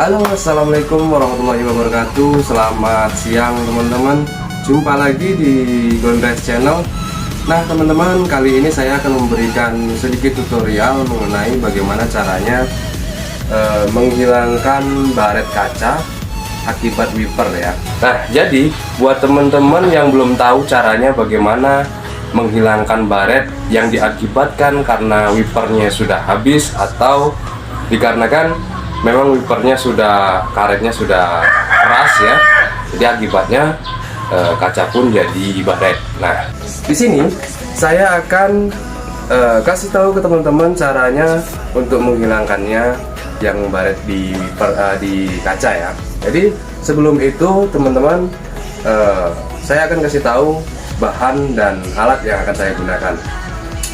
Halo, assalamualaikum warahmatullahi wabarakatuh. Selamat siang teman-teman. Jumpa lagi di Gondres Channel. Nah teman-teman, kali ini saya akan memberikan sedikit tutorial mengenai bagaimana caranya menghilangkan baret kaca akibat wiper ya. Nah jadi buat teman-teman yang belum tahu caranya bagaimana menghilangkan baret yang diakibatkan karena wipernya sudah habis atau dikarenakan memang wipernya sudah, karetnya sudah keras ya, jadi akibatnya kaca pun jadi baret. Nah, di sini saya akan kasih tahu ke teman-teman caranya untuk menghilangkannya yang baret di kaca ya. Jadi sebelum itu teman-teman, saya akan kasih tahu bahan dan alat yang akan saya gunakan.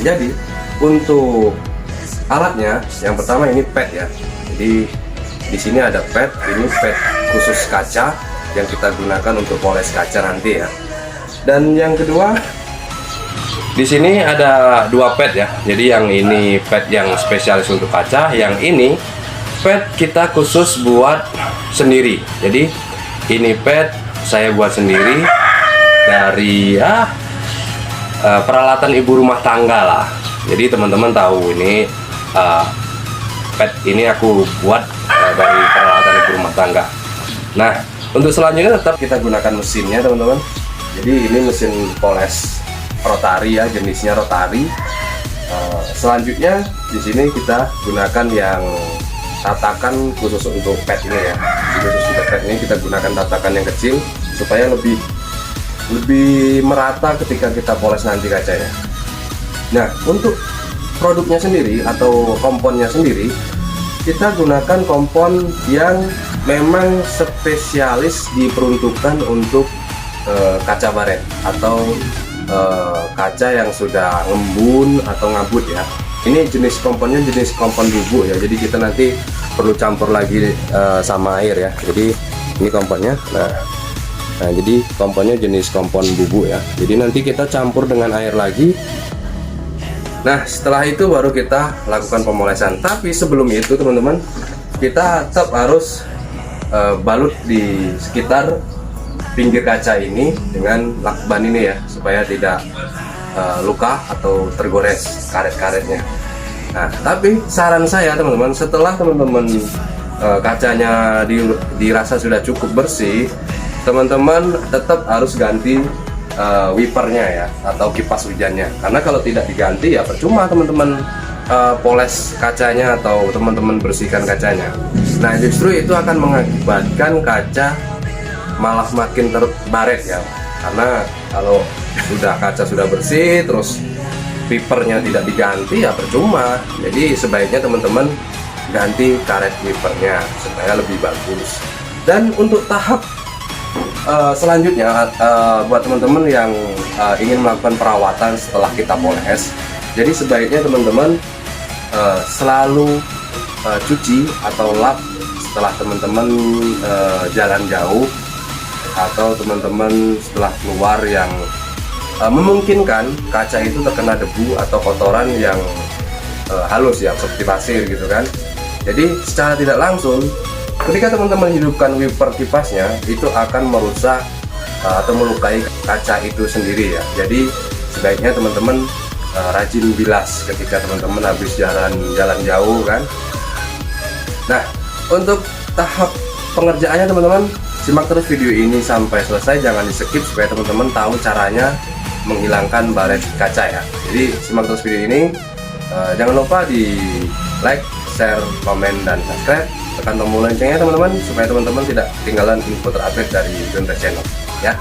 Jadi untuk alatnya, yang pertama ini pad ya. Jadi di sini ada pad, ini pad khusus kaca yang kita gunakan untuk poles kaca nanti ya. Dan yang kedua, di sini ada dua pad ya. Jadi yang ini pad yang spesialis untuk kaca, yang ini pad kita khusus buat sendiri. Jadi ini pad saya buat sendiri dari peralatan ibu rumah tangga lah. Jadi teman-teman tahu ini pad ini aku buat dari peralatan ibu rumah tangga. Nah untuk selanjutnya tetap kita gunakan mesinnya teman-teman. Jadi ini mesin poles rotari ya, jenisnya rotari. Selanjutnya di sini kita gunakan yang tatakan khusus untuk pad ini ya. Khusus untuk pad ini kita gunakan tatakan yang kecil supaya lebih merata ketika kita poles nanti kacanya. Nah untuk produknya sendiri atau komponnya sendiri, kita gunakan kompon yang memang spesialis diperuntukkan untuk kaca baret atau kaca yang sudah ngembun atau ngabut ya. Ini jenis komponnya jenis kompon bubuk ya, jadi kita nanti perlu campur lagi sama air ya. Jadi ini komponnya. Nah jadi komponnya jenis kompon bubuk ya, jadi nanti kita campur dengan air lagi. Nah setelah itu baru kita lakukan pemolesan. Tapi sebelum itu teman-teman, kita tetap harus balut di sekitar pinggir kaca ini dengan lakban ini ya, supaya tidak luka atau tergores karet-karetnya. Nah tapi saran saya teman-teman, setelah teman-teman kacanya dirasa sudah cukup bersih, teman-teman tetap harus ganti wipernya ya, atau kipas hujannya. Karena kalau tidak diganti ya percuma teman-teman poles kacanya atau teman-teman bersihkan kacanya. Nah justru itu akan mengakibatkan kaca malah makin terbaret ya. Karena kalau kaca sudah bersih terus wipernya tidak diganti ya percuma. Jadi sebaiknya teman-teman ganti karet wipernya supaya lebih bagus. Dan untuk tahap selanjutnya buat teman-teman yang ingin melakukan perawatan setelah kita poles, jadi sebaiknya teman-teman selalu cuci atau lap setelah teman-teman jalan jauh atau teman-teman setelah keluar yang memungkinkan kaca itu terkena debu atau kotoran yang halus ya, seperti pasir gitu kan. Jadi secara tidak langsung ketika teman-teman hidupkan wiper kipasnya, itu akan merusak atau melukai kaca itu sendiri ya. Jadi sebaiknya teman-teman rajin bilas ketika teman-teman habis jalan jauh kan. Nah untuk tahap pengerjaannya teman-teman, simak terus video ini sampai selesai, jangan di skip supaya teman-teman tahu caranya menghilangkan baret kaca ya. Jadi simak terus video ini, jangan lupa di like, share, komen, dan subscribe. Tekan tombol loncengnya teman-teman supaya teman-teman tidak ketinggalan info terupdate dari Gondres Channel ya.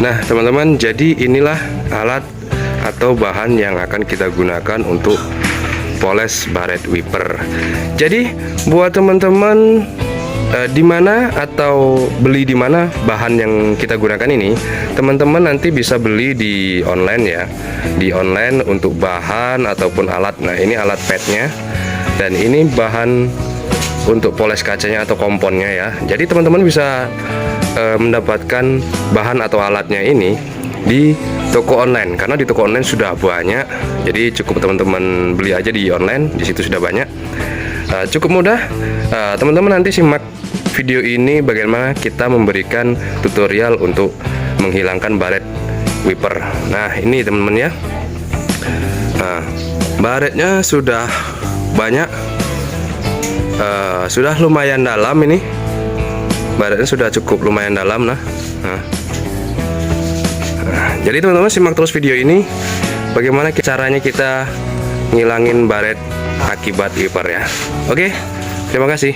Nah teman-teman, jadi inilah alat atau bahan yang akan kita gunakan untuk poles baret wiper. Jadi buat teman-teman di mana atau beli di mana bahan yang kita gunakan ini, teman-teman nanti bisa beli di online ya, di online untuk bahan ataupun alat. Nah ini alat padnya dan ini bahan untuk poles kacanya atau komponnya ya. Jadi teman-teman bisa mendapatkan bahan atau alatnya ini di toko online, karena di toko online sudah banyak. Jadi cukup teman-teman beli aja di online, di situ sudah banyak. Cukup mudah. Teman-teman nanti simak video ini bagaimana kita memberikan tutorial untuk menghilangkan baret wiper. Nah, ini teman-teman ya. Nah, baretnya sudah banyak, sudah lumayan dalam ini. Baretnya sudah cukup lumayan dalam. Nah, jadi teman-teman simak terus video ini bagaimana caranya kita ngilangin baret akibat wiper ya. Oke, terima kasih.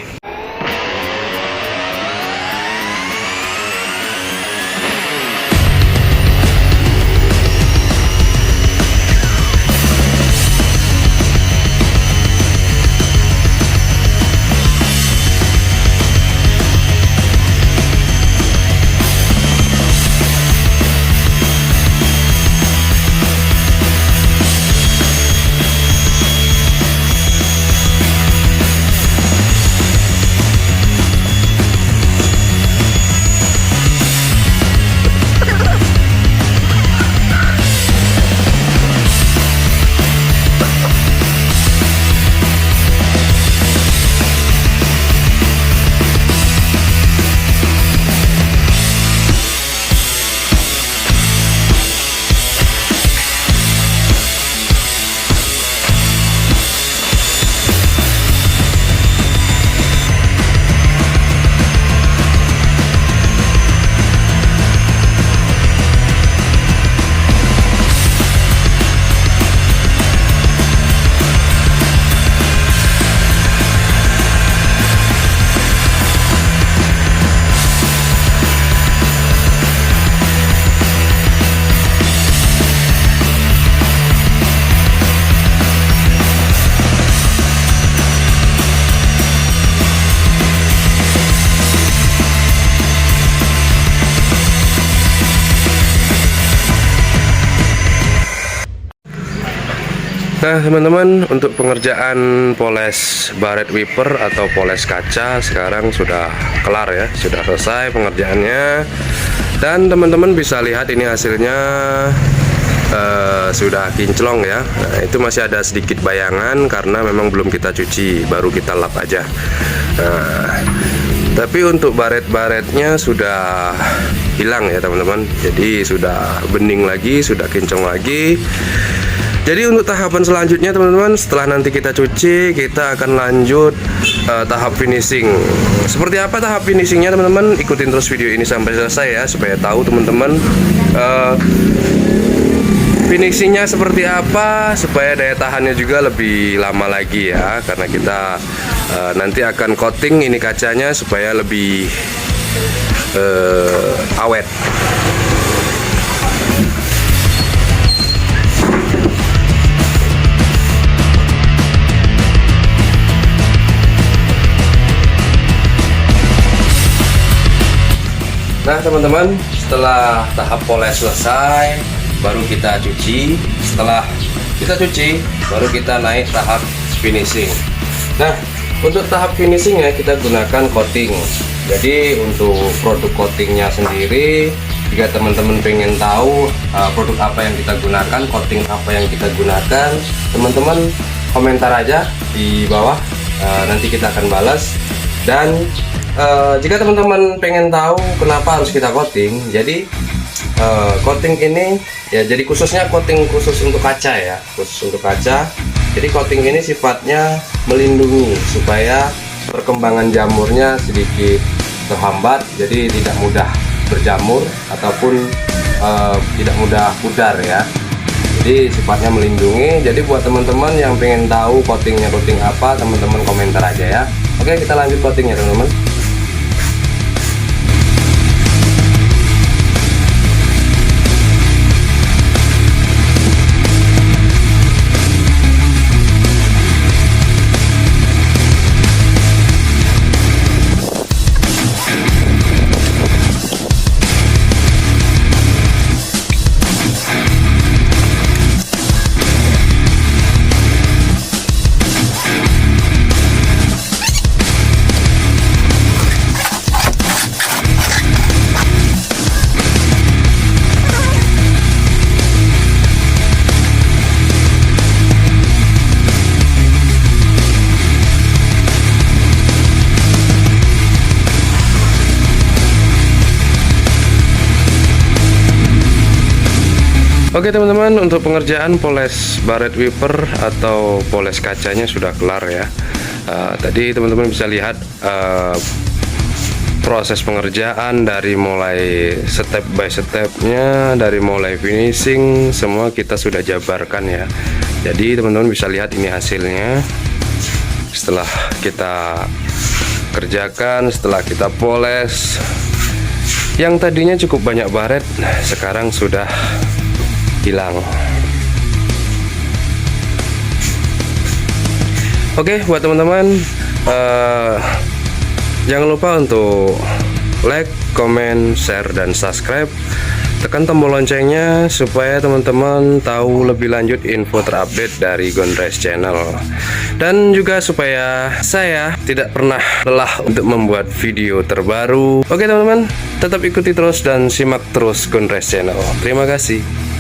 Nah teman-teman, untuk pengerjaan poles baret wiper atau poles kaca sekarang sudah kelar ya, sudah selesai pengerjaannya. Dan teman-teman bisa lihat ini hasilnya sudah kinclong ya. Nah, itu masih ada sedikit bayangan karena memang belum kita cuci, baru kita lap aja. Nah, tapi untuk baret-baretnya sudah hilang ya teman-teman. Jadi sudah bening lagi, sudah kinclong lagi. Jadi untuk tahapan selanjutnya teman-teman, setelah nanti kita cuci, kita akan lanjut tahap finishing. Seperti apa tahap finishingnya teman-teman? Ikutin terus video ini sampai selesai ya, supaya tahu teman-teman finishingnya seperti apa, supaya daya tahannya juga lebih lama lagi ya. Karena kita nanti akan coating ini kacanya supaya lebih awet. Nah teman-teman, setelah tahap poles selesai, baru kita cuci. Setelah kita cuci, baru kita naik tahap finishing. Nah, untuk tahap finishing ya kita gunakan coating. Jadi untuk produk coatingnya sendiri, jika teman-teman pengen tahu produk apa yang kita gunakan, coating apa yang kita gunakan, teman-teman komentar aja di bawah, nanti kita akan balas. Dan jika teman-teman pengen tahu kenapa harus kita coating, jadi coating ini ya, jadi khususnya coating khusus untuk kaca ya, khusus untuk kaca. Jadi coating ini sifatnya melindungi supaya perkembangan jamurnya sedikit terhambat, jadi tidak mudah berjamur ataupun tidak mudah pudar ya. Jadi sifatnya melindungi. Jadi buat teman-teman yang pengen tahu coatingnya coating apa, teman-teman komentar aja ya. Oke, kita lanjut coatingnya teman-teman. Oke teman-teman, untuk pengerjaan poles baret wiper atau poles kacanya sudah kelar ya. Tadi teman-teman bisa lihat proses pengerjaan dari mulai step by stepnya, dari mulai finishing, semua kita sudah jabarkan ya. Jadi teman-teman bisa lihat ini hasilnya setelah kita kerjakan, setelah kita poles. Yang tadinya cukup banyak baret, sekarang sudah hilang. Oke, buat teman-teman, jangan lupa untuk like, comment, share, dan subscribe. Tekan tombol loncengnya supaya teman-teman tahu lebih lanjut info terupdate dari Gondres Channel. Dan juga supaya saya tidak pernah lelah untuk membuat video terbaru. Oke teman-teman, tetap ikuti terus dan simak terus Gondres Channel. Terima kasih.